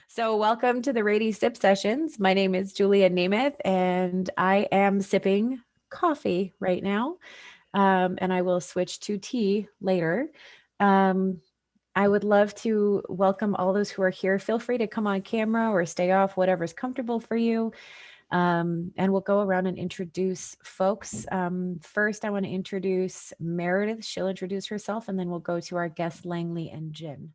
So welcome to the Rady Sip Sessions. My name is Julia Nemeth, and I am sipping coffee right now. And I will switch to tea later. Um, I would love to welcome all those who are here. Feel free to come on camera or stay off, whatever's comfortable for you. And we'll go around and introduce folks. First, I want to introduce Meredith. She'll introduce herself, and then we'll go to our guests, Langley and Jen.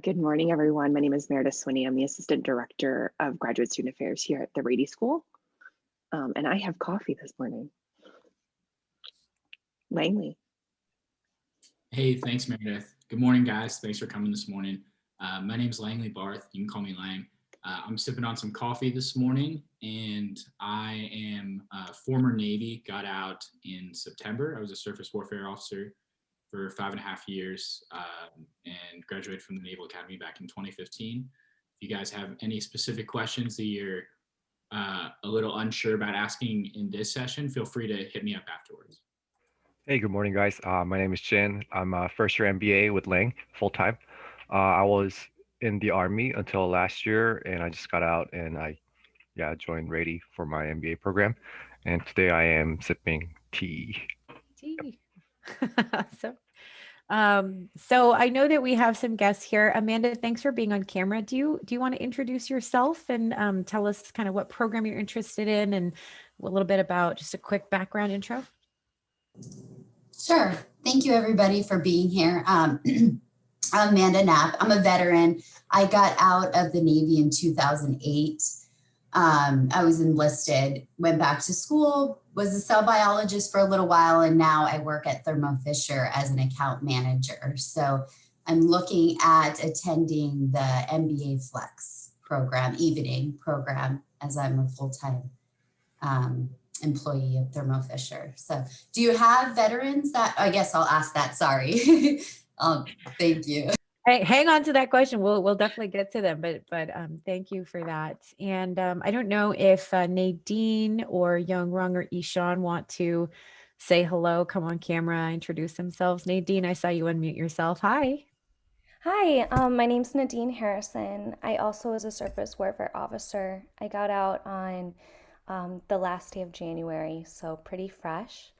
Good morning, everyone. My name is Meredith Swinney. I'm the Assistant Director of Graduate Student Affairs here at the Rady School. And I have coffee this morning. Langley. Hey, thanks, Meredith. Good morning, guys. Thanks for coming this morning. My name is Langley Barth. You can call me Lang. I'm sipping on some coffee this morning, and I am former Navy, got out in September. I was a surface warfare officer for 5.5 years and graduated from the Naval Academy back in 2015. If you guys have any specific questions that you're a little unsure about asking in this session, feel free to hit me up afterwards. Hey, good morning, guys. My name is Jin. I'm a first-year MBA with Lang, full-time. I was in the Army until last year, and I just got out, and I joined Rady for my MBA program. And today I am sipping tea. Tea. So I know that we have some guests here. Amanda, thanks for being on camera. Do you want to introduce yourself and tell us kind of what program you're interested in and a little bit about just a quick background intro? Sure. Thank you, everybody, for being here. I'm Amanda Knapp. I'm a veteran. I got out of the Navy in 2008. I was enlisted, went back to school, was a cell biologist for a little while, and now I work at Thermo Fisher as an account manager. So I'm looking at attending the MBA Flex program, evening program, as I'm a full-time employee of Thermo Fisher. So do you have veterans that, I guess I'll ask that, sorry. Thank you. Hey, hang on to that question. We'll definitely get to them, but thank you for that. And I don't know if Nadine or Young Rung or Ishaan want to say hello, come on camera, introduce themselves. Nadine, I saw you unmute yourself. Hi. Hi, my name's Nadine Harrison. I also was a surface warfare officer. I got out on the last day of January, so pretty fresh,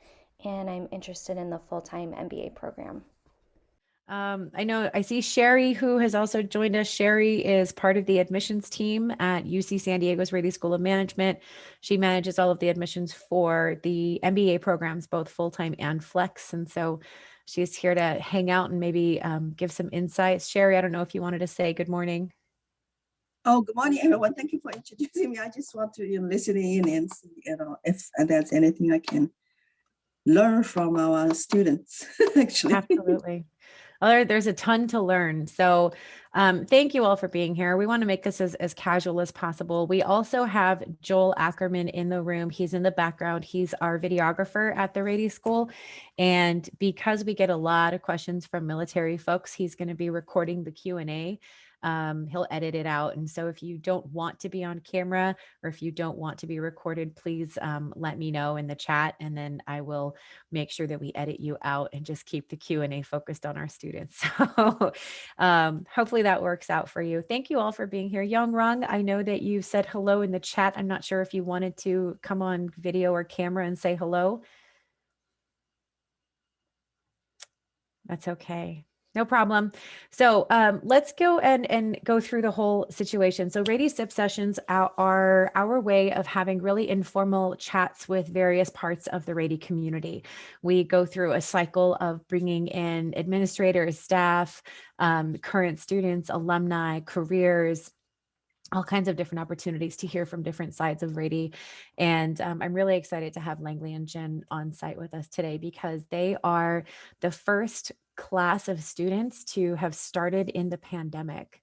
and I'm interested in the full-time MBA program. I know I see Sherry, who has also joined us. Sherry is part of the admissions team at UC San Diego's Rady School of Management. She manages all of the admissions for the MBA programs, both full-time and flex. And so she's here to hang out and maybe give some insights. Sherry, I don't know if you wanted to say good morning. Oh, good morning, everyone. Thank you for introducing me. I just want to listen in and see, if there's anything I can learn from our students, actually. Absolutely. Well, there's a ton to learn. So thank you all for being here. We want to make this as casual as possible. We also have Joel Ackerman in the room. He's in the background. He's our videographer at the Rady School. And because we get a lot of questions from military folks, he's going to be recording the Q&A. He'll edit it out. And so if you don't want to be on camera or if you don't want to be recorded, please let me know in the chat, and then I will make sure that we edit you out and just keep the Q&A focused on our students. So hopefully that works out for you. Thank you all for being here. Young Rung, I know that you said hello in the chat. I'm not sure if you wanted to come on video or camera and say hello. That's okay. No problem. So let's go and go through the whole situation. So Rady Sip Sessions are our way of having really informal chats with various parts of the Rady community. We go through a cycle of bringing in administrators, staff, current students, alumni, careers, all kinds of different opportunities to hear from different sides of Rady. And I'm really excited to have Langley and Jen on site with us today because they are the first class of students to have started in the pandemic.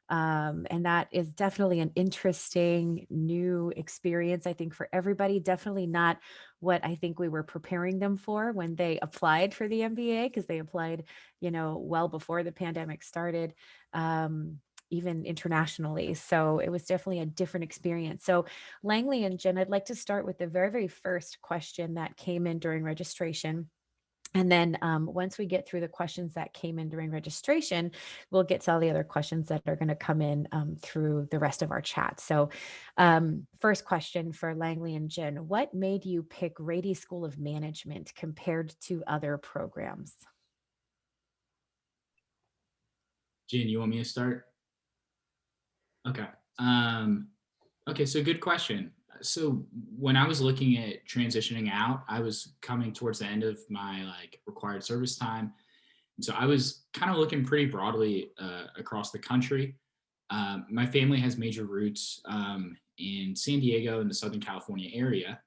And that is definitely an interesting new experience, I think, for everybody. Definitely not what I think we were preparing them for when they applied for the MBA, because they applied, well before the pandemic started. Even internationally. So it was definitely a different experience. So Langley and Jen, I'd like to start with the very, very first question that came in during registration. And then once we get through the questions that came in during registration, we'll get to all the other questions that are going to come in through the rest of our chat. So first question for Langley and Jen, what made you pick Rady School of Management compared to other programs? Jen, you want me to start? Okay. Okay, so good question. So when I was looking at transitioning out, I was coming towards the end of my required service time. And so I was kind of looking pretty broadly across the country. My family has major roots in San Diego and the Southern California area.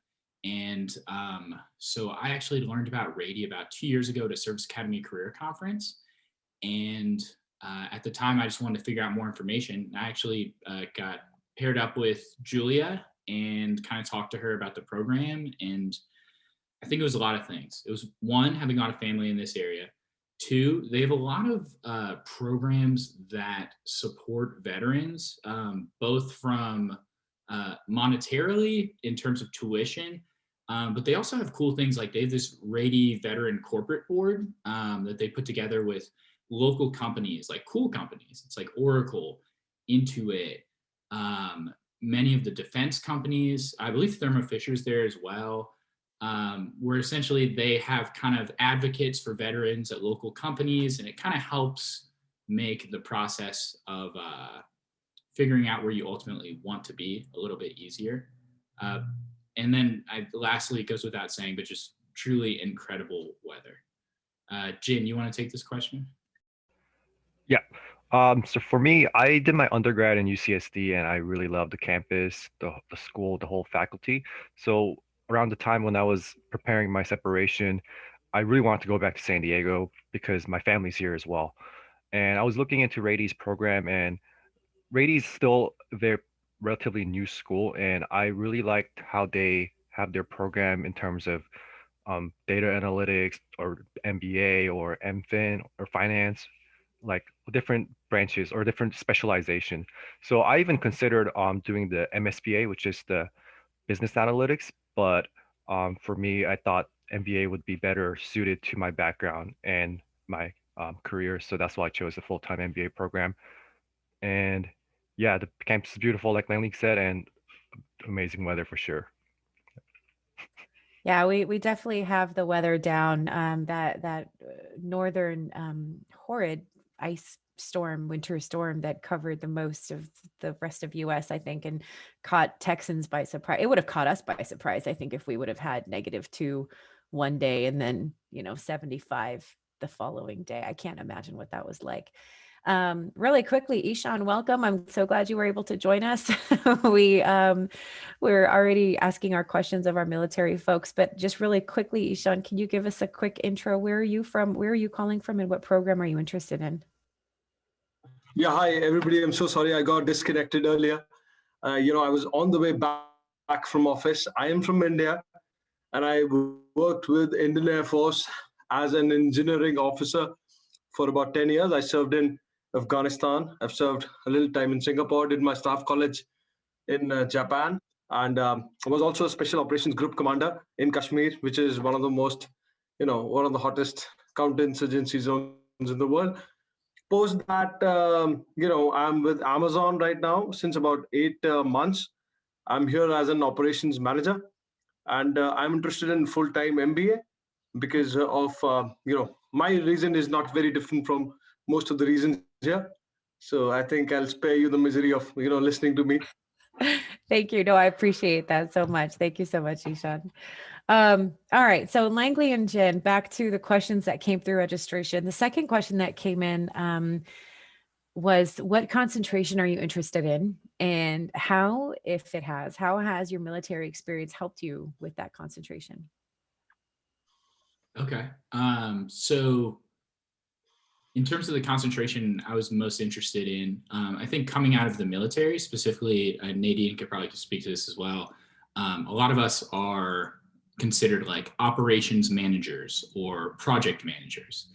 And so I actually learned about Rady about 2 years ago at a Service Academy Career Conference. And at the time, I just wanted to figure out more information. I actually got paired up with Julia and kind of talked to her about the program. And I think it was a lot of things. It was one, having got a family in this area. Two, they have a lot of programs that support veterans, both from monetarily in terms of tuition, but they also have cool things like they have this Rady Veteran Corporate Board that they put together with local companies, like cool companies. It's like Oracle, Intuit, many of the defense companies. I believe Thermo Fisher's there as well, where essentially they have kind of advocates for veterans at local companies, and it kind of helps make the process of figuring out where you ultimately want to be a little bit easier. And then lastly, it goes without saying, but just truly incredible weather. Jen, you want to take this question? Yeah. So for me, I did my undergrad in UCSD and I really loved the campus, the school, the whole faculty. So around the time when I was preparing my separation, I really wanted to go back to San Diego because my family's here as well. And I was looking into Rady's program, and Rady's still their relatively new school, and I really liked how they have their program in terms of data analytics or MBA or MFin or finance, like different branches or different specialization. So I even considered doing the MSBA, which is the business analytics, but for me, I thought MBA would be better suited to my background and my career. So that's why I chose the full-time MBA program. And yeah, the campus is beautiful, like Langley said, and amazing weather for sure. Yeah, we definitely have the weather down. That northern horrid ice storm, winter storm that covered the most of the rest of US, I think, and caught Texans by surprise. It would have caught us by surprise, I think, if we would have had -2 one day and then 75 the following day. I can't imagine what that was like. Really quickly, Ishaan, welcome. I'm so glad you were able to join us. We're already asking our questions of our military folks, but just really quickly, Ishaan, can you give us a quick intro? Where are you from? Where are you calling from, and what program are you interested in? Yeah, hi everybody. I'm so sorry I got disconnected earlier. I was on the way back from office. I am from India, and I worked with Indian Air Force as an engineering officer for about 10 years. I served in Afghanistan. I've served a little time in Singapore, did my staff college in Japan, and I was also a special operations group commander in Kashmir, which is one of the most, one of the hottest counterinsurgency zones in the world. Post that, I'm with Amazon right now since about 8 months. I'm here as an operations manager, and I'm interested in full-time MBA because of, my reason is not very different from most of the reasons here. So I think I'll spare you the misery of, listening to me. Thank you. No, I appreciate that so much. Thank you so much, Ishaan. All right. So Langley and Jen, back to the questions that came through registration. The second question that came in was, what concentration are you interested in? And how has your military experience helped you with that concentration? Okay. So in terms of the concentration I was most interested in, I think coming out of the military, specifically, Nadine could probably speak to this as well. A lot of us are considered like operations managers or project managers.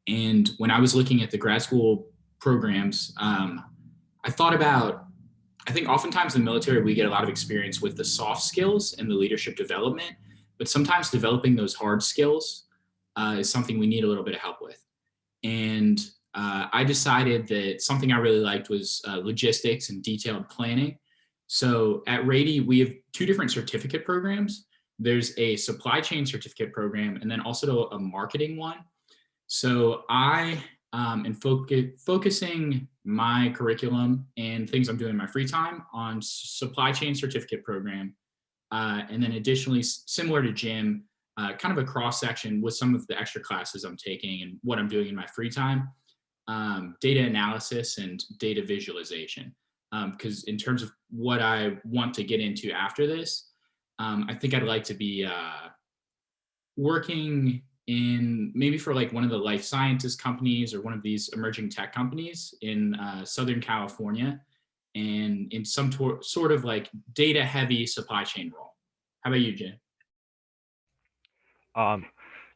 And when I was looking at the grad school programs, I thought about, I think oftentimes in the military, we get a lot of experience with the soft skills and the leadership development, but sometimes developing those hard skills is something we need a little bit of help with. And I decided that something I really liked was logistics and detailed planning. So at Rady, we have two different certificate programs. There's a supply chain certificate program and then also a marketing one. So I am focusing my curriculum and things I'm doing in my free time on supply chain certificate program. And then additionally, similar to Jim, kind of a cross section with some of the extra classes I'm taking and what I'm doing in my free time, data analysis and data visualization. Because in terms of what I want to get into after this, I think I'd like to be working in maybe for like one of the life sciences companies or one of these emerging tech companies in Southern California, and in some sort of like data heavy supply chain role. How about you, Jen?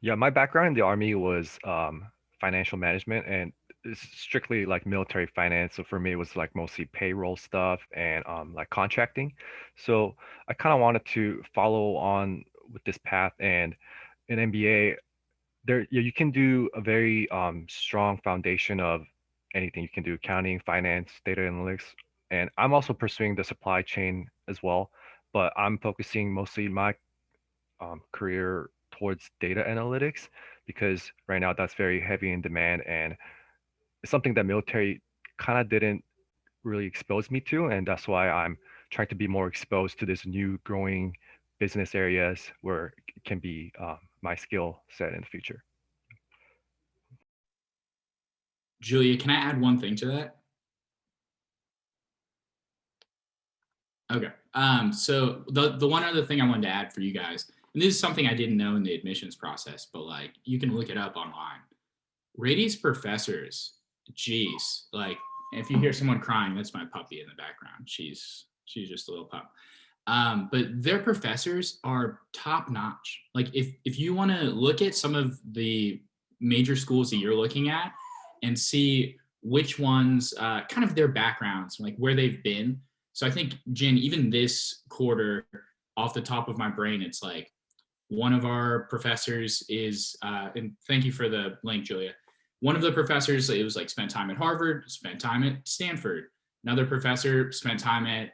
Yeah, my background in the Army was financial management, and it's strictly like military finance. So for me, it was like mostly payroll stuff and like contracting. So I kind of wanted to follow on with this path, and in MBA, there you can do a very strong foundation of anything. You can do accounting, finance, data analytics, and I'm also pursuing the supply chain as well. But I'm focusing mostly my career towards data analytics because right now that's very heavy in demand, and it's something that military kind of didn't really expose me to, and that's why I'm trying to be more exposed to this new growing business areas where it can be my skill set in the future. Julia, can I add one thing to that? Okay. So the one other thing I wanted to add for you guys, and this is something I didn't know in the admissions process, but like you can look it up online. Rady's professors, geez, like if you hear someone crying, that's my puppy in the background. She's just a little pup. But their professors are top notch. Like if you want to look at some of the major schools that you're looking at and see which ones, kind of their backgrounds, like where they've been. So I think, Jen, even this quarter, off the top of my brain, it's like one of our professors is, and thank you for the link, Julia. One of the professors, it was like spent time at Harvard, spent time at Stanford. Another professor spent time at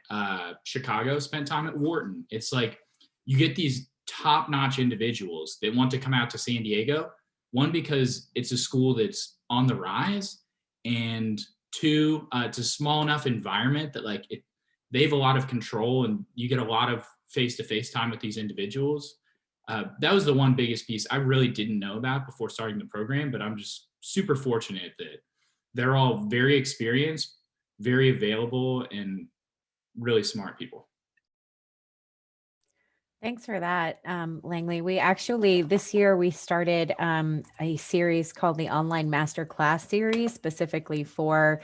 Chicago, spent time at Wharton. It's like you get these top-notch individuals that want to come out to San Diego. One, because it's a school that's on the rise, and two, it's a small enough environment that like they have a lot of control and you get a lot of face-to-face time with these individuals. That was the one biggest piece I really didn't know about before starting the program, but I'm just super fortunate that they're all very experienced, very available, and really smart people. Thanks for that, Langley. We actually, this year, we started a series called the Online Masterclass Series, specifically for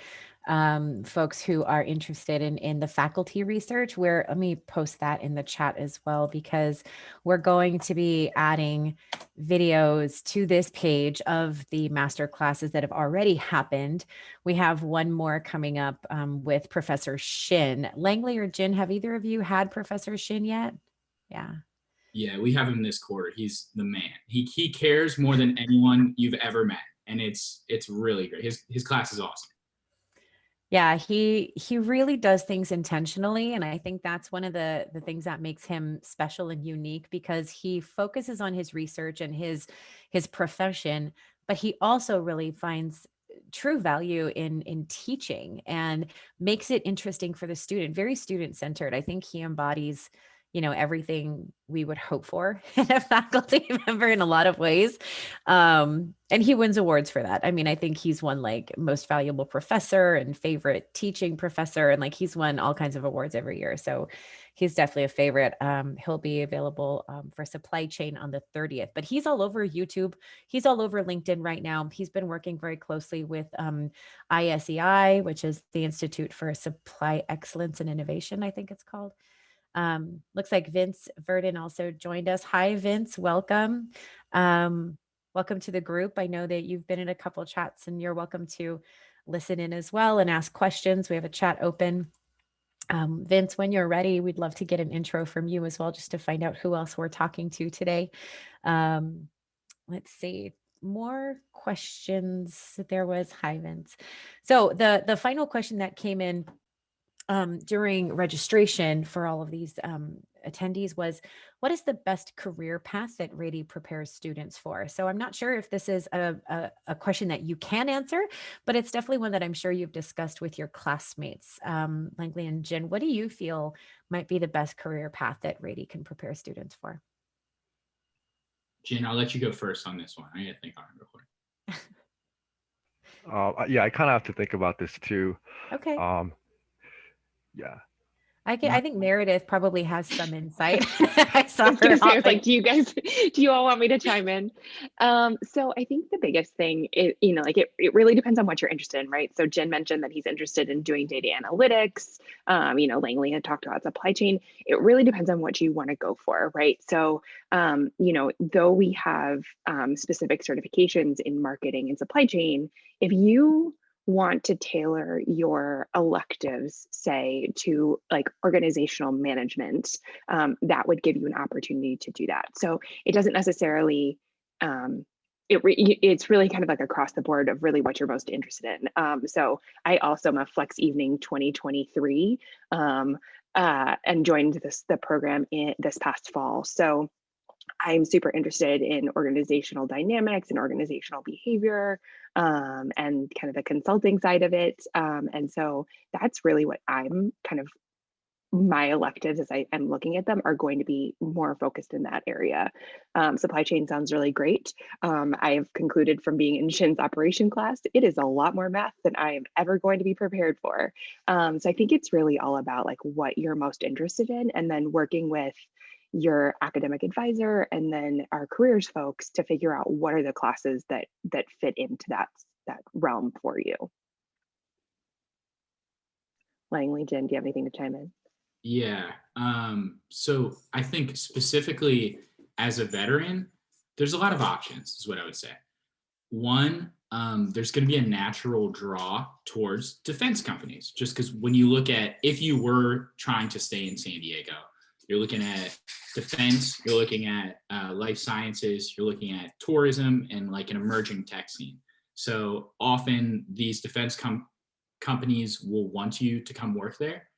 folks who are interested in the faculty research, where let me post that in the chat as well, because we're going to be adding videos to this page of the master classes that have already happened. We have one more coming up with Professor Shin. Langley or Jin, have either of you had Professor Shin yet? Yeah. Yeah, we have him this quarter. He's the man. He cares more than anyone you've ever met, and it's really great. His class is awesome. Yeah, he really does things intentionally, and I think that's one of the things that makes him special and unique, because he focuses on his research and his profession, but he also really finds true value in teaching and makes it interesting for the student, very student centered. I think he embodies, everything we would hope for in a faculty member in a lot of ways. And he wins awards for that. I mean, I think he's won like most valuable professor and favorite teaching professor, and like he's won all kinds of awards every year. So he's definitely a favorite. He'll be available for supply chain on the 30th, but he's all over YouTube. He's all over LinkedIn right now. He's been working very closely with ISEI, which is the Institute for Supply Excellence and Innovation, I think it's called. Looks like Vince Verdon also joined us. Hi, Vince. Welcome. Welcome to the group. I know that you've been in a couple of chats, and you're welcome to listen in as well and ask questions. We have a chat open. Vince, when you're ready, we'd love to get an intro from you as well, just to find out who else we're talking to today. let's see, more questions. There was Hyvens. So the final question that came in during registration for all of these attendees was, what is the best career path that Rady prepares students for? So I'm not sure if this is a question that you can answer, but it's definitely one that I'm sure you've discussed with your classmates. Langley and Jen, what do you feel might be the best career path that Rady can prepare students for? Jen, I'll let you go first on this one. I gotta think on it real quick. Yeah, I kind of have to think about this too. Okay. Yeah. I think Meredith probably has some insight. I saw her. I was like, do you all want me to chime in? So I think the biggest thing is, it really depends on what you're interested in, right? So Jen mentioned that he's interested in doing data analytics. Langley had talked about supply chain. It really depends on what you want to go for, right? So, though we have specific certifications in marketing and supply chain, if you want to tailor your electives, say, to like organizational management, that would give you an opportunity to do that. So it doesn't necessarily, it's really kind of like across the board of really what you're most interested in. So I also am a Flex Evening 2023 and joined the program this past fall. So I'm super interested in organizational dynamics and organizational behavior and kind of the consulting side of it. And so that's really what I'm kind of, my electives as I am looking at them are going to be more focused in that area. Supply chain sounds really great. I have concluded from being in Shin's operation class, it is a lot more math than I am ever going to be prepared for. So I think it's really all about like what you're most interested in and then working with your academic advisor and then our careers folks to figure out what are the classes that fit into that realm for you. Langley, Jen, do you have anything to chime in? Yeah. So I think specifically as a veteran, there's a lot of options is what I would say. One, there's going to be a natural draw towards defense companies, just because when you look at, if you were trying to stay in San Diego, you're looking at defense, you're looking at life sciences, you're looking at tourism and like an emerging tech scene. So often these defense companies will want you to come work there.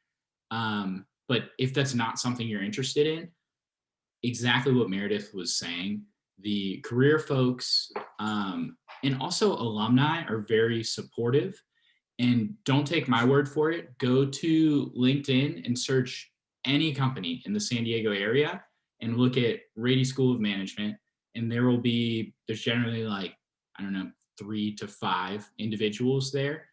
But if that's not something you're interested in, exactly what Meredith was saying, the career folks and also alumni are very supportive. And don't take my word for it. Go to LinkedIn and search any company in the San Diego area and look at Rady School of Management. And there's generally like, I don't know, 3 to 5 individuals there.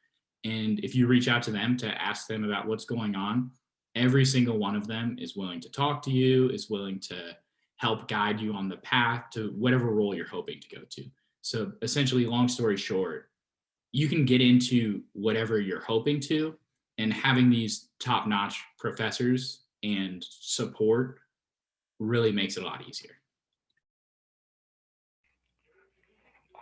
And if you reach out to them to ask them about what's going on, every single one of them is willing to talk to you, is willing to help guide you on the path to whatever role you're hoping to go to. So essentially, long story short, you can get into whatever you're hoping to, and having these top-notch professors and support really makes it a lot easier.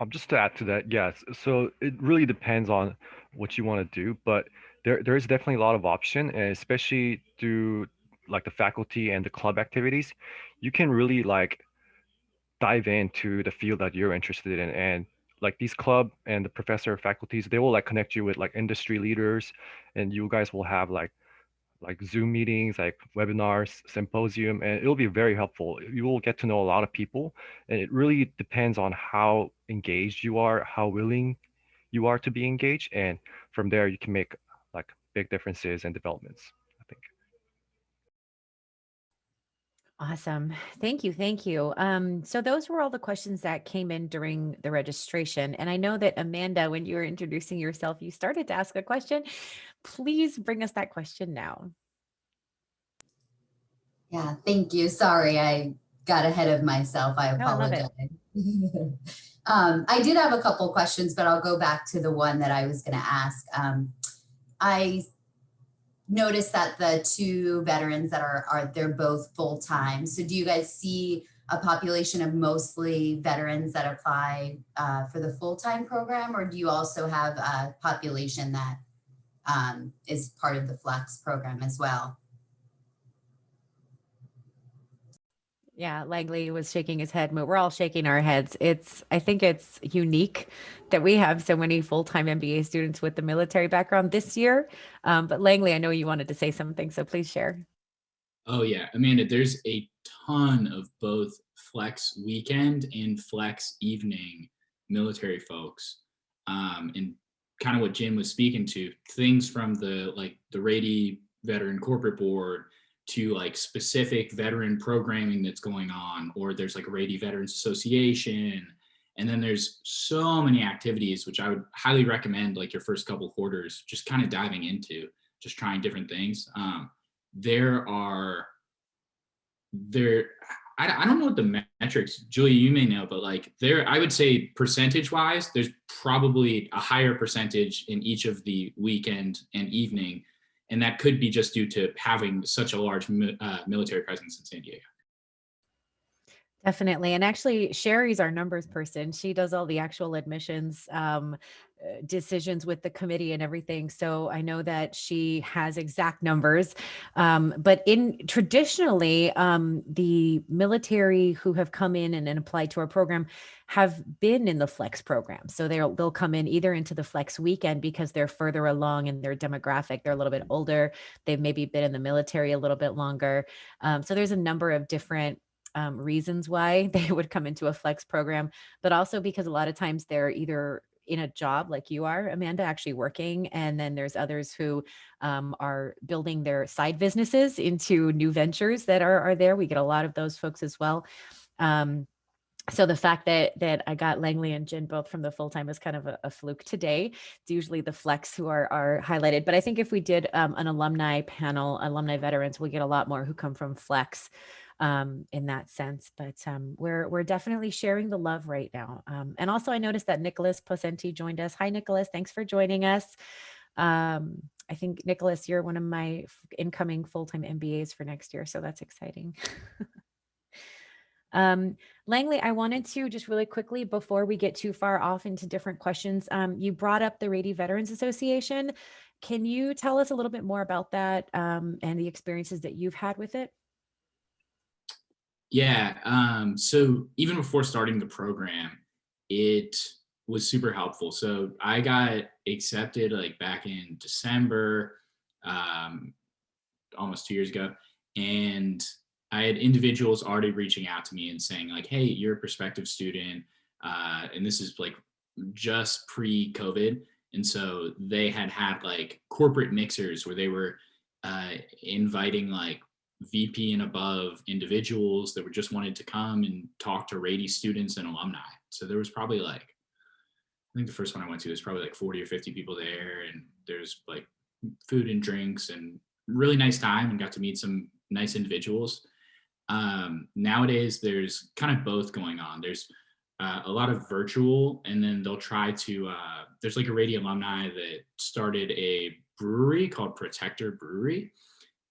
Just to add to that, yes. So it really depends on what you want to do, but there is definitely a lot of option, and especially through like the faculty and the club activities, you can really like dive into the field that you're interested in. And like these club and the professor faculties, they will like connect you with like industry leaders, and you guys will have like Zoom meetings, like webinars, symposium, and it'll be very helpful. You will get to know a lot of people, and it really depends on how engaged you are, how willing you are to be engaged, and from there you can make like big differences and developments, I think. Awesome. Thank you. Thank you. So those were all the questions that came in during the registration. And I know that Amanda, when you were introducing yourself, you started to ask a question. Please bring us that question now. Yeah, thank you. Sorry, I got ahead of myself. I No, I love apologize. it. I did have a couple questions, but I'll go back to the one that I was going to ask. I noticed that the 2 veterans that they're both full-time. So do you guys see a population of mostly veterans that apply for the full-time program, or do you also have a population that is part of the Flex program as well? Yeah, Langley was shaking his head. We're all shaking our heads. I think it's unique that we have so many full-time MBA students with the military background this year. But Langley, I know you wanted to say something, so please share. Oh yeah, Amanda, there's a ton of both flex weekend and flex evening military folks. And kind of what Jim was speaking to, things from the Rady Veteran Corporate Board to like specific veteran programming that's going on, or there's like a Rady Veterans Association. And then there's so many activities, which I would highly recommend like your first couple quarters, just kind of diving into, just trying different things. There are I don't know what the metrics, Julia, you may know, but like there, I would say percentage wise, there's probably a higher percentage in each of the weekend and evening. And that could be just due to having such a large military presence in San Diego. Definitely. And actually, Sherry's our numbers person. She does all the actual admissions decisions with the committee and everything. So I know that she has exact numbers. But traditionally, the military who have come in and applied to our program have been in the flex program. So they'll come in either into the flex weekend because they're further along in their demographic. They're a little bit older. They've maybe been in the military a little bit longer. So there's a number of different reasons why they would come into a flex program, but also because a lot of times they're either in a job like you are, Amanda, actually working. And then there's others who are building their side businesses into new ventures that are there. We get a lot of those folks as well. So the fact that I got Langley and Jen both from the full-time is kind of a fluke today. It's usually the flex who are highlighted. But I think if we did an alumni panel, alumni veterans, we'll get a lot more who come from flex in that sense. But we're definitely sharing the love right now. And also I noticed that Nicholas Posenti joined us. Hi, Nicholas. Thanks for joining us. I think, Nicholas, you're one of my incoming full-time MBAs for next year. So that's exciting. Langley, I wanted to just really quickly, before we get too far off into different questions, you brought up the Rady Veterans Association. Can you tell us a little bit more about that and the experiences that you've had with it? Yeah, so even before starting the program, it was super helpful. So I got accepted like back in December, almost 2 years ago. And I had individuals already reaching out to me and saying like, hey, you're a prospective student. And this is like just pre-COVID. And so they had like corporate mixers where they were inviting like VP and above individuals that were just wanted to come and talk to Rady students and alumni. So there was probably like, I think the first one I went to was probably like 40 or 50 people there. And there's like food and drinks and really nice time, and got to meet some nice individuals. Nowadays, there's kind of both going on. There's a lot of virtual, and then they'll try to, there's like a Rady alumni that started a brewery called Protector Brewery,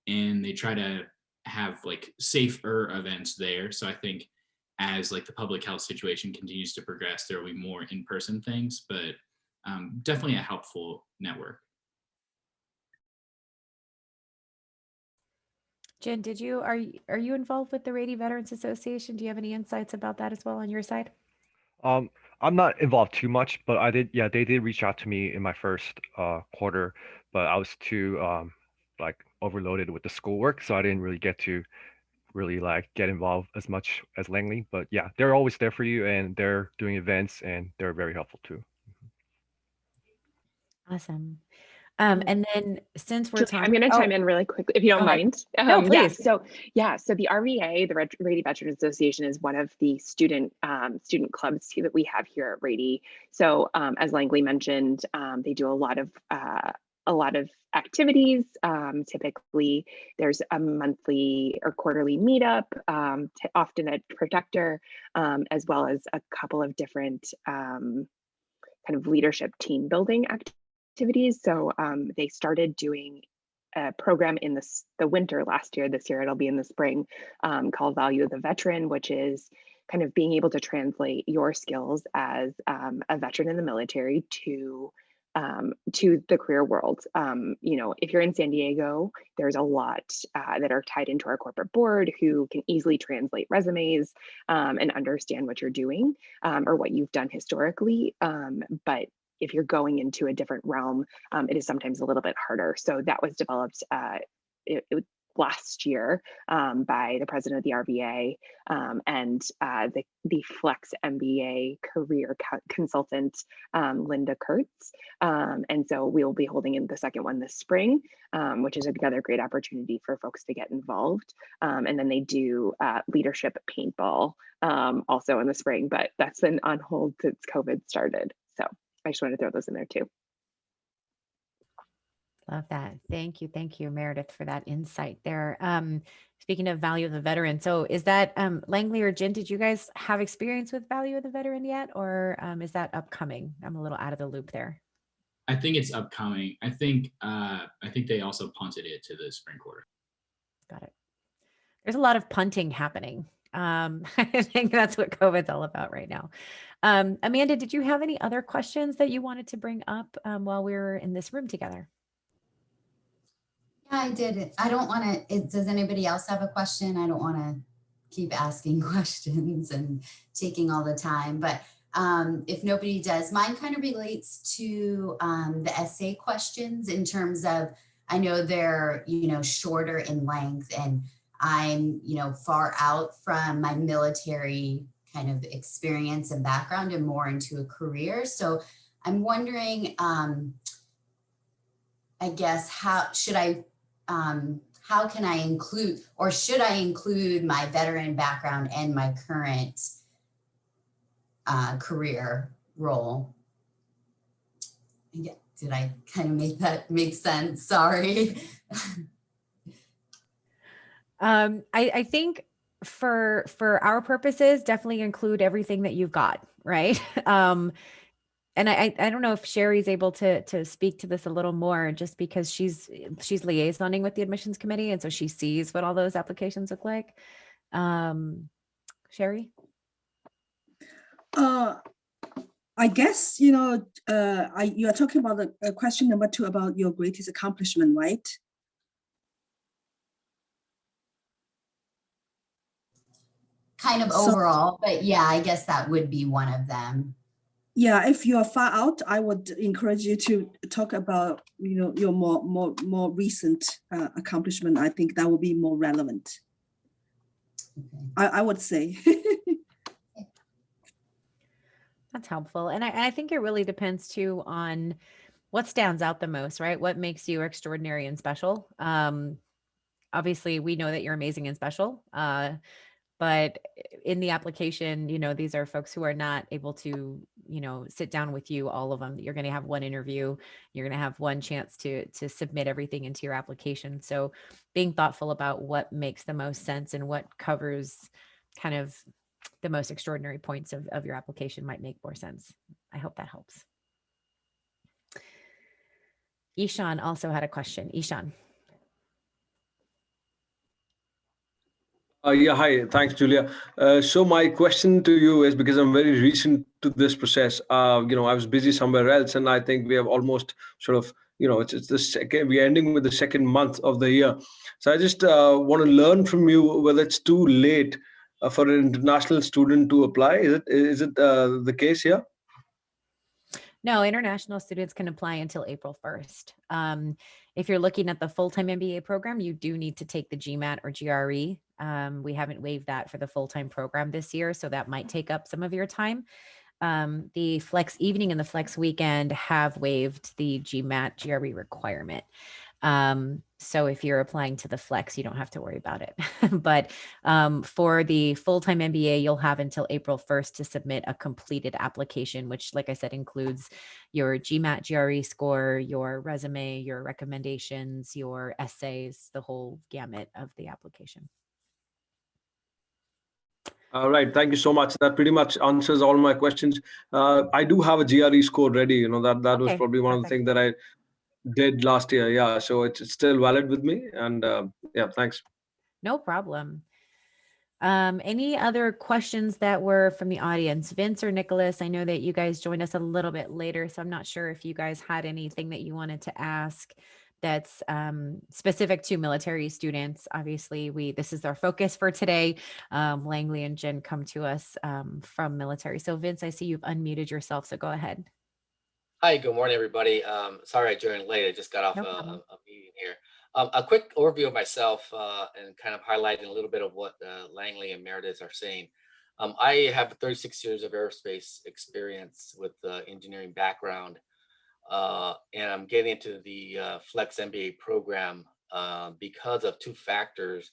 and they try to have like safer events there. So I think as like the public health situation continues to progress, there will be more in-person things, but definitely a helpful network. Jen, are you involved with the Rady Veterans Association? Do you have any insights about that as well on your side? I'm not involved too much, but they did reach out to me in my first quarter, but I was too like overloaded with the schoolwork, so I didn't really get to like get involved as much as Langley. But yeah, they're always there for you, and they're doing events, and they're very helpful too. Awesome. And then since we're Julie, talking, I'm going to chime in really quickly, if you don't mind. No, please. So the RVA, the Rady Veterans Association, is one of the student clubs that we have here at Rady. So as Langley mentioned, they do a lot of activities. Typically, there's a monthly or quarterly meetup, often at Protector, as well as a couple of different kind of leadership team building activities. So they started doing a program in the winter last year. This year it'll be in the spring, called Value of the Veteran, which is kind of being able to translate your skills as a veteran in the military to to the career world. You know, if you're in San Diego, there's a lot that are tied into our corporate board who can easily translate resumes and understand what you're doing or what you've done historically. But if you're going into a different realm, it is sometimes a little bit harder. So that was developed last year by the president of the RVA and the Flex MBA career consultant, Linda Kurtz. And so we'll be holding in the second one this spring, which is another great opportunity for folks to get involved. And then they do leadership paintball also in the spring, but that's been on hold since COVID started. So I just wanted to throw those in there too. Love that. Thank you. Thank you, Meredith, for that insight there. Speaking of value of the veteran, so is that Langley or Jen, did you guys have experience with value of the veteran yet? Or is that upcoming? I'm a little out of the loop there. I think it's upcoming. I think they also punted it to the spring quarter. Got it. There's a lot of punting happening. I think that's what COVID's all about right now. Amanda, did you have any other questions that you wanted to bring up while we were in this room together? Yeah, I did. I don't want to, does anybody else have a question? I don't want to keep asking questions and taking all the time, but if nobody does, mine kind of relates to the essay questions in terms of, I know they're, you know, shorter in length, and I'm, you know, far out from my military kind of experience and background and more into a career. So I'm wondering, I guess, how can I include, or should I include my veteran background and my current career role? Did I kind of make sense? Sorry. I think for our purposes, definitely include everything that you've got, right? And I don't know if Sherry's able to speak to this a little more, just because she's liaisoning with the admissions committee, and so she sees what all those applications look like. Sherry? I guess, you know, you are talking about the question number 2 about your greatest accomplishment, right? Kind of overall, but yeah, I guess that would be one of them. Yeah, if you are far out, I would encourage you to talk about, you know, your more recent accomplishment. I think that will be more relevant. Okay. I would say. That's helpful. And I think it really depends too on what stands out the most, right? What makes you extraordinary and special? Obviously, we know that you're amazing and special. But in the application, you know, these are folks who are not able to, you know, sit down with you, all of them. You're going to have one interview. You're going to have one chance to submit everything into your application. So being thoughtful about what makes the most sense and what covers kind of the most extraordinary points of your application might make more sense. I hope that helps. Ishaan also had a question. Ishaan. Yeah, hi. Thanks, Julia. So my question to you is, because I'm very recent to this process, you know, I was busy somewhere else, and I think we have almost sort of, you know, it's the second, we're ending with the second month of the year. So I just want to learn from you whether it's too late for an international student to apply. Is it the case here? No, international students can apply until April 1st. If you're looking at the full-time MBA program, you do need to take the GMAT or GRE. We haven't waived that for the full-time program this year, so that might take up some of your time. The Flex Evening and the Flex Weekend have waived the GMAT GRE requirement. So if you're applying to the Flex, you don't have to worry about it. But for the full-time MBA, you'll have until April 1st to submit a completed application, which, like I said, includes your GMAT GRE score, your resume, your recommendations, your essays, the whole gamut of the application. All right. Thank you so much. That pretty much answers all my questions. I do have a GRE score ready. You know, that was probably one of the things that I did last year. Yeah. So it's still valid with me. And yeah, thanks. No problem. Any other questions that were from the audience? Vince or Nicholas, I know that you guys joined us a little bit later, so I'm not sure if you guys had anything that you wanted to ask that's specific to military students. Obviously, this is our focus for today. Langley and Jen come to us from military. So Vince, I see you've unmuted yourself, so go ahead. Hi, good morning, everybody. Sorry I joined late. I just got off No a problem. meeting here. A quick overview of myself and kind of highlighting a little bit of what Langley and Meredith are saying. I have 36 years of aerospace experience with engineering background, and I'm getting into the Flex MBA program because of two factors.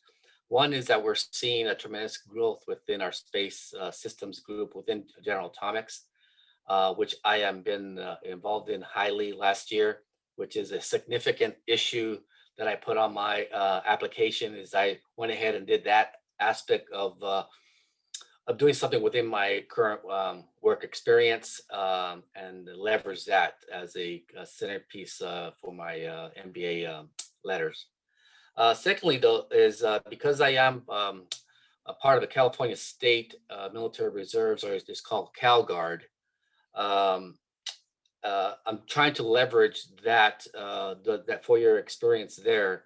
One is that we're seeing a tremendous growth within our space systems group within General Atomics, which I have been involved in highly last year, which is a significant issue that I put on my application. Is I went ahead and did that aspect of doing something within my current work experience and leverage that as a centerpiece for my MBA letters. Secondly, though, is because I am a part of the California State Military Reserves, or it's called CalGuard. I'm trying to leverage that that 4-year experience there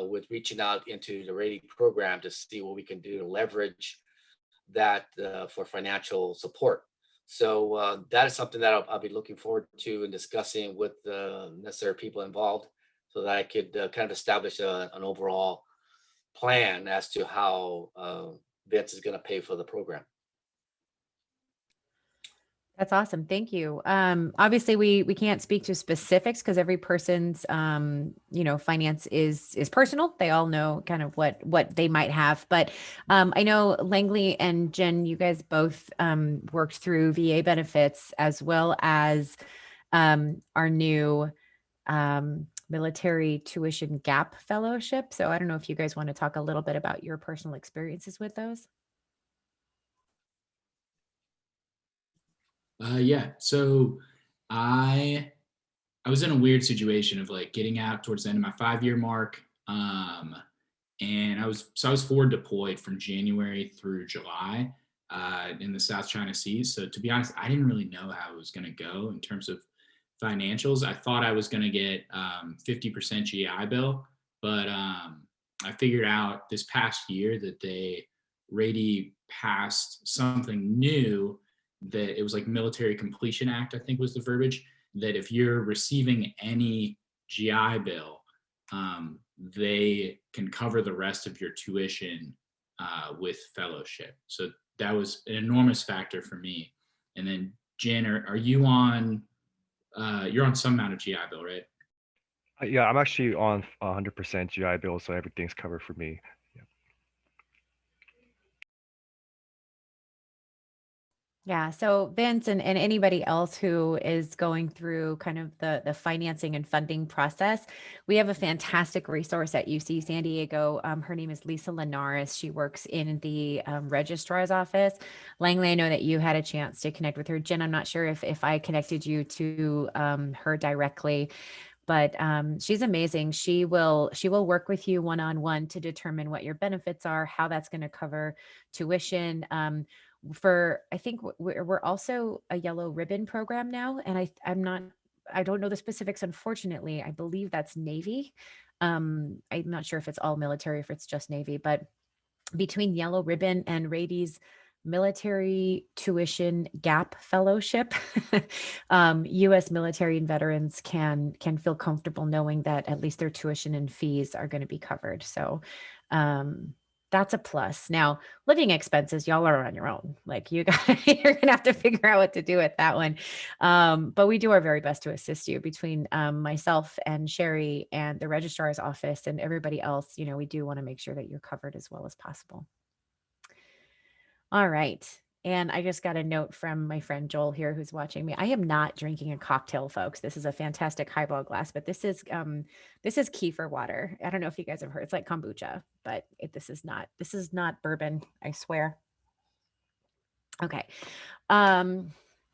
with reaching out into the Rady program to see what we can do to leverage that for financial support. So that is something that I'll be looking forward to and discussing with the necessary people involved, so that I could kind of establish an overall plan as to how Vince is going to pay for the program. That's awesome. Thank you. Obviously we can't speak to specifics because every person's, finance is personal. They all know kind of what they might have, but I know Langley and Jen, you guys both worked through VA benefits as well as our new military tuition gap fellowship. So I don't know if you guys want to talk a little bit about your personal experiences with those. Yeah. So I was in a weird situation of like getting out towards the end of my 5-year mark. And I was forward deployed from January through July in the South China Sea. So to be honest, I didn't really know how it was going to go in terms of financials. I thought I was going to get 50% GI Bill, but I figured out this past year that Rady passed something new, that it was like Military Completion Act, I think was the verbiage, that if you're receiving any GI Bill, they can cover the rest of your tuition with fellowship. So that was an enormous factor for me. And then Jen, are you on, you're on some amount of GI Bill, right? Yeah, I'm actually on 100% GI Bill, so everything's covered for me. Yeah. So Vince and anybody else who is going through kind of the financing and funding process, we have a fantastic resource at UC San Diego. Her name is Lisa Linares. She works in the registrar's office. Langley, I know that you had a chance to connect with her. Jen, I'm not sure if I connected you to her directly, but she's amazing. She will work with you one-on-one to determine what your benefits are, how that's going to cover tuition. I think we're also a yellow ribbon program now, and I don't know the specifics, unfortunately. I believe that's Navy. I'm not sure if it's all military, if it's just Navy, but between yellow ribbon and Rady's military tuition gap fellowship, U.S. military and veterans can feel comfortable knowing that at least their tuition and fees are going to be covered. So that's a plus. Now, living expenses, y'all are on your own. Like you're gonna have to figure out what to do with that one. But we do our very best to assist you between myself and Sherry and the registrar's office and everybody else. We do want to make sure that you're covered as well as possible. All right. And I just got a note from my friend Joel here who's watching me. I am not drinking a cocktail, folks. This is a fantastic highball glass, but this is kefir water. I don't know if you guys have heard. It's like kombucha, but this is not bourbon, I swear. Okay.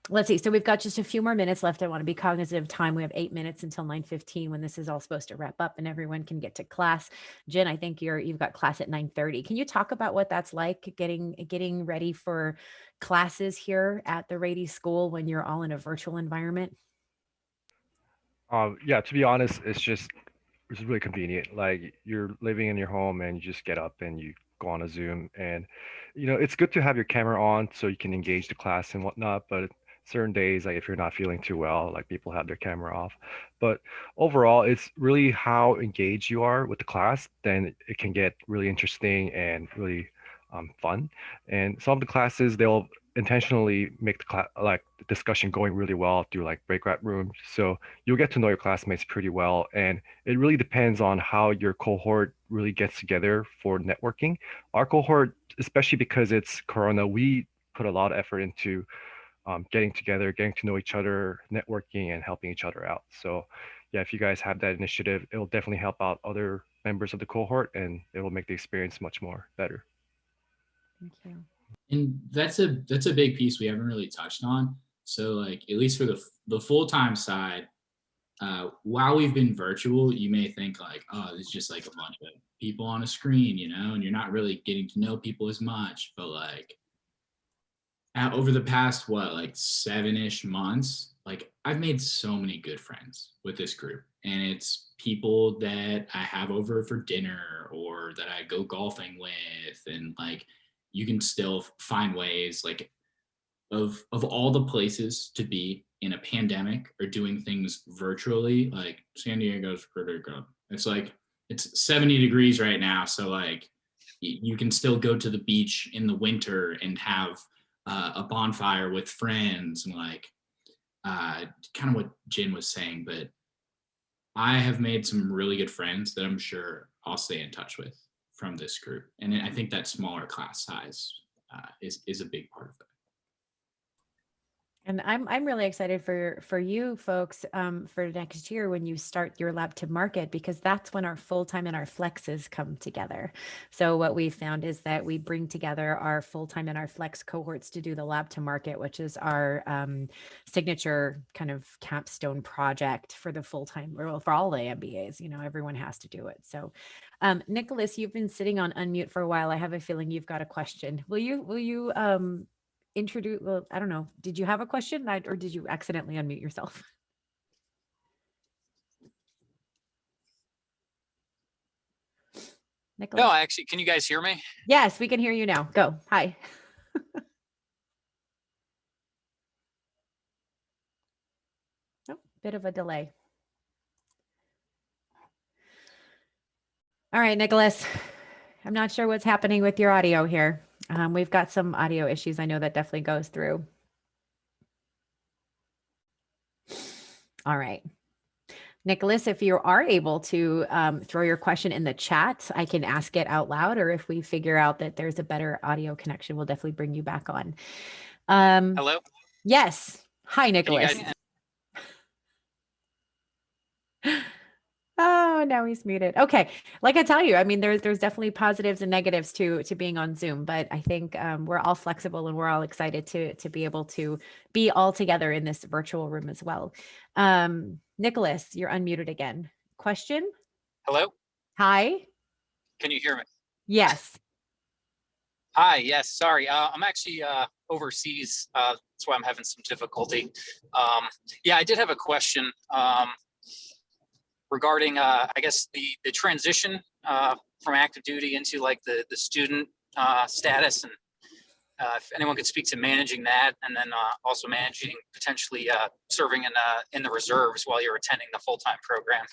let's see. So we've got just a few more minutes left. I want to be cognizant of time. We have 8 minutes until 9:15 when this is all supposed to wrap up and everyone can get to class. Jen, I think you've got class at 9:30. Can you talk about what that's like getting ready for classes here at the Rady School when you're all in a virtual environment? Yeah, to be honest, it's really convenient. Like you're living in your home and you just get up and you go on a Zoom, and it's good to have your camera on so you can engage the class and whatnot. But certain days, like if you're not feeling too well, like people have their camera off. But overall, it's really how engaged you are with the class, then it can get really interesting and really fun. And some of the classes, they'll intentionally make the class like the discussion going really well through like breakout rooms. So you'll get to know your classmates pretty well. And it really depends on how your cohort really gets together for networking. Our cohort, especially because it's Corona, we put a lot of effort into getting together, getting to know each other, networking, and helping each other out. So, yeah, if you guys have that initiative, it'll definitely help out other members of the cohort, and it will make the experience much more better. Thank you. And that's a big piece we haven't really touched on. So like at least for the full-time side, while we've been virtual, you may think like, oh, it's just like a bunch of people on a screen, and you're not really getting to know people as much. But like over the past like 7-ish months, like I've made so many good friends with this group, and it's people that I have over for dinner or that I go golfing with, and like you can still find ways like of all the places to be in a pandemic or doing things virtually, like San Diego's pretty good. It's like it's 70 degrees right now, so like you can still go to the beach in the winter and have a bonfire with friends, and like kind of what Jen was saying. But I have made some really good friends that I'm sure I'll stay in touch with from this group, and I think that smaller class size is a big part of that. And I'm really excited for you folks for next year when you start your lab to market, because that's when our full-time and our flexes come together. So what we found is that we bring together our full-time and our flex cohorts to do the lab to market, which is our signature kind of capstone project for the full-time, or for all the MBAs. Everyone has to do it. So Nicholas, you've been sitting on unmute for a while. I have a feeling you've got a question. Will you introduce, well, I don't know. Did you have a question or did you accidentally unmute yourself? Nicholas? No, actually, can you guys hear me? Yes, we can hear you now. Go. Hi. Oh, bit of a delay. All right, Nicholas. I'm not sure what's happening with your audio here. We've got some audio issues. I know that definitely goes through. All right. Nicholas, if you are able to throw your question in the chat, I can ask it out loud, or if we figure out that there's a better audio connection, we'll definitely bring you back on. Hello? Yes. Hi, Nicholas. Oh, now he's muted. Okay. Like I tell you, I mean, there's definitely positives and negatives to being on Zoom, but I think we're all flexible and we're all excited to be able to be all together in this virtual room as well. Nicholas, you're unmuted again. Question? Hello? Hi. Can you hear me? Yes. Hi, yes, sorry. I'm actually overseas. That's why I'm having some difficulty. Yeah, I did have a question. Regarding, I guess, the transition from active duty into like the student status, and if anyone could speak to managing that, and then also managing potentially serving in the reserves while you're attending the full-time program.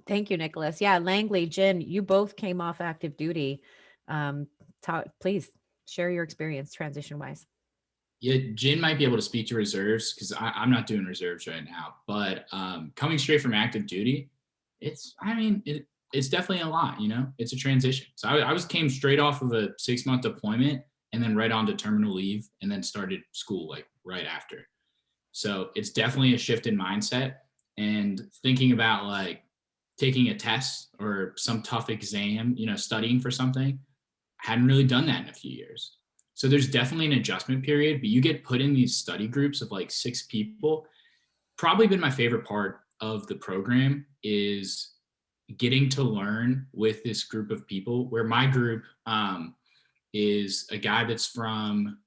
Thank you, Nicholas. Yeah, Langley, Jen, you both came off active duty. Please share your experience transition-wise. Yeah, Jen might be able to speak to reserves because I'm not doing reserves right now. But coming straight from active duty, it's definitely a lot. It's a transition. So I came straight off of a 6-month deployment and then right on to terminal leave, and then started school like right after. So it's definitely a shift in mindset, and thinking about like taking a test or some tough exam, studying for something. I hadn't really done that in a few years. So there's definitely an adjustment period, but you get put in these study groups of like 6 people. Probably been my favorite part of the program is getting to learn with this group of people, where my group is a guy that's from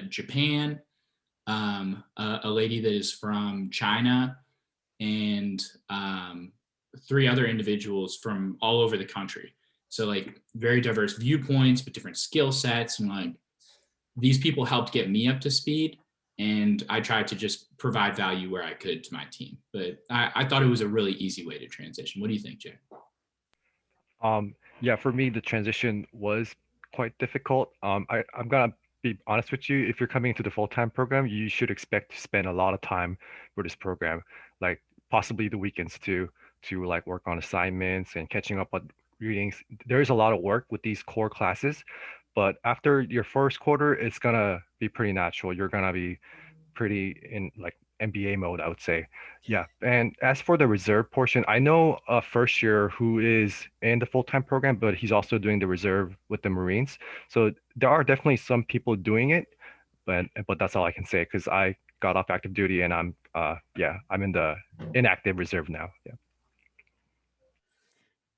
Japan, a lady that is from China, and 3 other individuals from all over the country. So like very diverse viewpoints, but different skill sets. And like these people helped get me up to speed. And I tried to just provide value where I could to my team. But I thought it was a really easy way to transition. What do you think, Jay? Yeah, for me, the transition was quite difficult. I'm gonna be honest with you. If you're coming into the full-time program, you should expect to spend a lot of time for this program, like possibly the weekends too, to like work on assignments and catching up on readings. There is a lot of work with these core classes, but after your first quarter, it's gonna be pretty natural. You're gonna be pretty in like MBA mode, I would say. Yeah. And as for the reserve portion, I know a first year who is in the full-time program, but he's also doing the reserve with the Marines. So there are definitely some people doing it, but that's all I can say because I got off active duty and I'm I'm in the inactive reserve now. Yeah.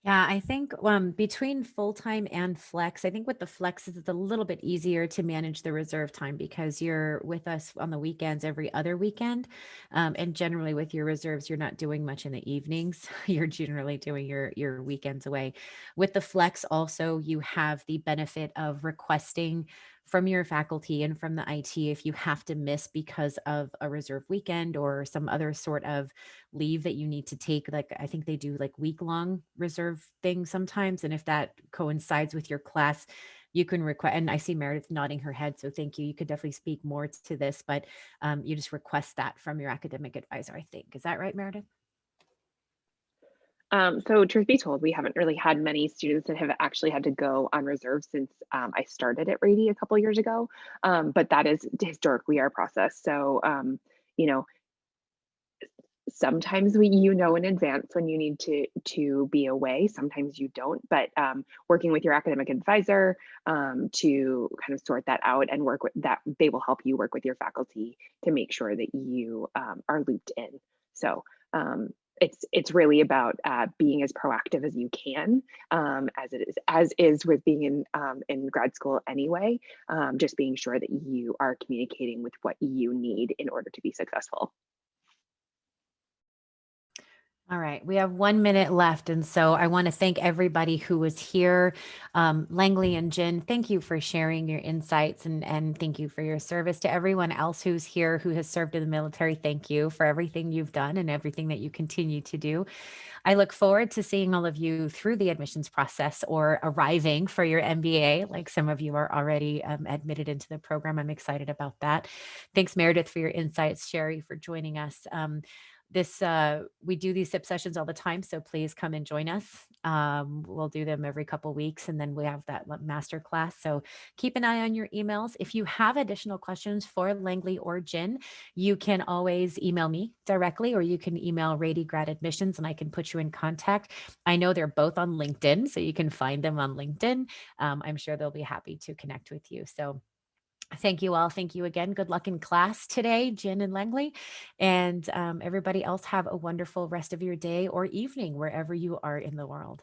Yeah, I think between full-time and flex, I think with the flex it's a little bit easier to manage the reserve time because you're with us on the weekends every other weekend. And generally with your reserves, you're not doing much in the evenings. You're generally doing your weekends away. With the flex also, you have the benefit of requesting from your faculty and from the IT if you have to miss because of a reserve weekend or some other sort of leave that you need to take. Like I think they do like week-long reserve things sometimes. And if that coincides with your class, you can request, and I see Meredith nodding her head, so thank you. You could definitely speak more to this, but you just request that from your academic advisor, I think. Is that right, Meredith? So truth be told, we haven't really had many students that have actually had to go on reserve since I started at Rady a couple years ago. But that is historically our process. So, you know, sometimes you know in advance when you need to be away. Sometimes you don't. But working with your academic advisor to kind of sort that out and work with that, they will help you work with your faculty to make sure that you are looped in. So. It's really about being as proactive as you can, as is with being in grad school anyway. Just being sure that you are communicating with what you need in order to be successful. All right, we have 1 minute left. And so I want to thank everybody who was here. Langley and Jen, thank you for sharing your insights and thank you for your service. To everyone else who's here who has served in the military, thank you for everything you've done and everything that you continue to do. I look forward to seeing all of you through the admissions process or arriving for your MBA, like some of you are already admitted into the program. I'm excited about that. Thanks, Meredith, for your insights. Sherry, for joining us. We do these SIP sessions all the time, so please come and join us. We'll do them every couple of weeks, and then we have that master class. So keep an eye on your emails. If you have additional questions for Langley or Jen, you can always email me directly, or you can email Rady Grad Admissions, and I can put you in contact. I know they're both on LinkedIn, so you can find them on LinkedIn. I'm sure they'll be happy to connect with you. So thank you all. Thank you again. Good luck in class today, Jen and Langley. And everybody else, have a wonderful rest of your day or evening, wherever you are in the world.